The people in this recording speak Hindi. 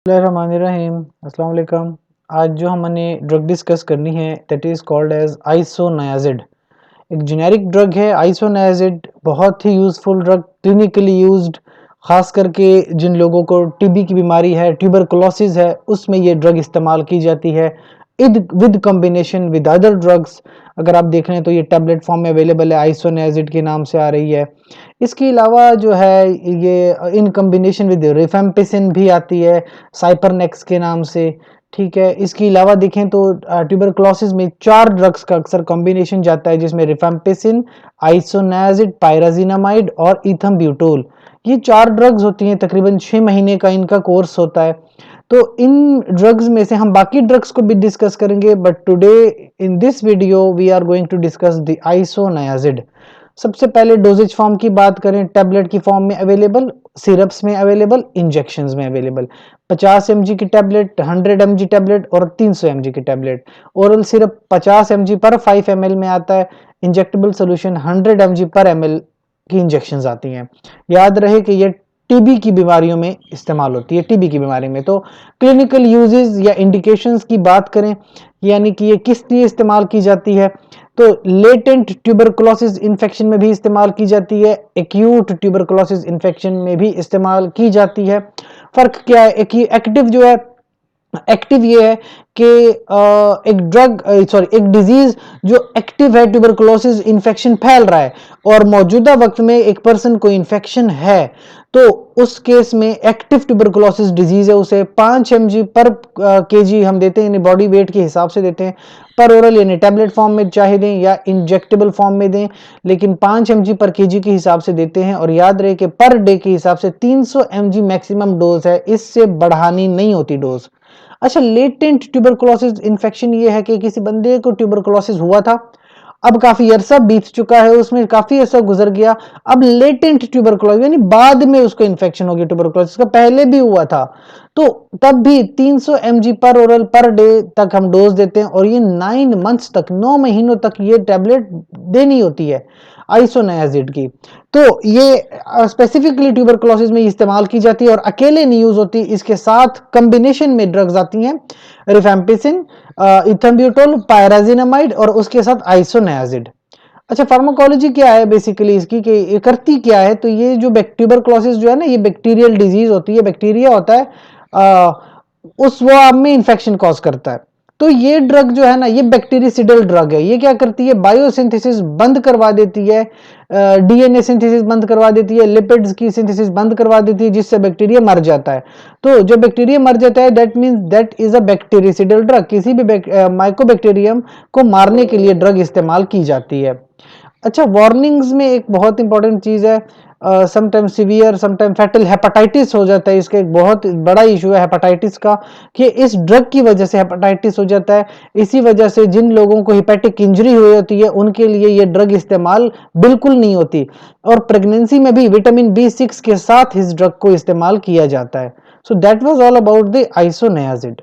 बिस्मिल्लाहिर्रहमानिर्रहीम। अस्सलाम वालेकुम। आज जो हमने ड्रग डिस्कस करनी है that is called as isoniazid. एक जेनेरिक ड्रग है आइसोनियाज़िड, बहुत ही यूज़फुल ड्रग, क्लिनिकली यूज्ड, ख़ास करके जिन लोगों को टीबी की बीमारी है, ट्यूबरकुलोसिस है, उसमें ये ड्रग इस्तेमाल की जाती है it with combination with other drugs. अगर आप देख रहे हैं तो ये टैबलेट फॉर्म में अवेलेबल है, आइसोनियाज़िड के नाम से आ रही है। इसके अलावा जो है ये इन कॉम्बिनेशन विद रिफेम्पिसिन भी आती है साइपरनेक्स के नाम से, ठीक है। इसके अलावा देखें तो ट्यूबरकुलोसिस में 4 ड्रग्स का अक्सर कॉम्बिनेशन जाता है, जिसमें रिफेम्पिसिन, आइसोनियाज़िड, पायराज़िनामाइड और इथम्ब्यूटोल। ये 4 ड्रग्स होती हैं, तकरीबन 6 महीने का इनका कोर्स होता है। तो इन ड्रग्स में से हम बाकी ड्रग्स को भी डिस्कस करेंगे, but today in this video we are going to discuss the isoniazid. सबसे पहले डोजेज फॉर्म की बात करें, टैबलेट की फॉर्म में अवेलेबल, सिरप्स में अवेलेबल, इंजेक्शंस में अवेलेबल। 50 mg की टैबलेट, 100 mg टैबलेट और 300 mg की टैबलेट। ओरल सिरप 50 mg पर 5 ml में आता है। इंजेक्टेबल सोल्यूशन 100 mg पर ml की इंजेक्शंस आती हैं। याद रहे कि ये टीबी की बीमारियों में इस्तेमाल होती है। टीबी की बीमारी में तो क्लिनिकल यूजेस या इंडिकेशंस की बात करें, यानी कि ये किस लिए इस्तेमाल की जाती है, तो लेटेंट ट्यूबरकुलोसिस इन्फेक्शन में भी इस्तेमाल की जाती है, एक्यूट ट्यूबरकुलोसिस इन्फेक्शन में भी इस्तेमाल की जाती है। फ़र्क क्या है? एक्टिव जो है, एक्टिव ये है कि एक ड्रग सॉरी एक डिजीज जो एक्टिव है, ट्यूबरकुलोसिस इन्फेक्शन फैल रहा है और मौजूदा वक्त में एक पर्सन को इन्फेक्शन है, तो उस केस में एक्टिव ट्यूबरकुलोसिस डिजीज है, उसे 5 mg पर केजी हम देते हैं, यानी बॉडी वेट के हिसाब से देते हैं, पर ओरल यानी टैबलेट फॉर्म में चाहे दें या इंजेक्टेबल फॉर्म में दें, लेकिन 5 mg पर केजी के हिसाब से देते हैं। और याद रहे कि पर डे के हिसाब से 300 mg मैक्सिमम डोज है, इससे बढ़ानी नहीं होती डोज। अच्छा, लेटेंट ट्यूबरकुलोसिस इन्फेक्शन ये है कि किसी बंदे को ट्यूबरकुलोसिस हुआ था, अब काफी अरसा बीत चुका है, उसमें काफी अरसा गुजर गया, अब लेटेंट ट्यूबरकुलोसिस यानी बाद में उसको इन्फेक्शन हो गया ट्यूबरकुलोसिस का, पहले भी हुआ था, तो तब भी 300 mg पर ओरल पर डे तक हम डोज देते हैं और ये 9 मंथ्स तक, 9 महीनों तक ये टैबलेट देनी होती है आइसोनियाज़िड की। तो ये स्पेसिफिकली ट्यूबरकुलोसिस में इस्तेमाल की जाती है और अकेले नहीं यूज होती, इसके साथ कॉम्बिनेशन में ड्रग्स आती हैं, रिफेम्पिसिन, इथम्ब्यूटोल, पायराज़िनामाइड और उसके साथ आइसोनियाज़िड। अच्छा, फार्माकोलॉजी क्या है बेसिकली इसकी, कि ये करती क्या है? तो ये जो ट्यूबरकुलोसिस जो है ना, ये बैक्टीरियल डिजीज होती है, बैक्टीरिया होता है, उस वो में इन्फेक्शन कॉज करता है। तो ये ड्रग जो है ना, ये बैक्टीरिसिडल ड्रग है। ये क्या करती है? बायोसिंथेसिस बंद करवा देती है, डीएनए सिंथेसिस बंद करवा देती है, लिपिड्स की सिंथेसिस बंद करवा देती है, जिससे बैक्टीरिया मर जाता है। तो जब बैक्टीरिया मर जाता है, that means that is a bactericidal drug. किसी भी माइकोबैक्टीरियम को मारने के लिए ड्रग इस्तेमाल की जाती है। अच्छा, वार्निंग्स में एक बहुत इंपॉर्टेंट चीज़ है, sometime severe sometime fatal hepatitis हो जाता है। इसका एक बहुत बड़ा इशू है हेपेटाइटिस का, कि इस ड्रग की वजह से हेपेटाइटिस हो जाता है। इसी वजह से जिन लोगों को हेपेटिक इंजरी हुई होती है, उनके लिए ये ड्रग इस्तेमाल बिल्कुल नहीं होती। और प्रेगनेंसी में भी विटामिन B6 के साथ इस ड्रग को इस्तेमाल किया जाता है। So that was all about the isoniazid.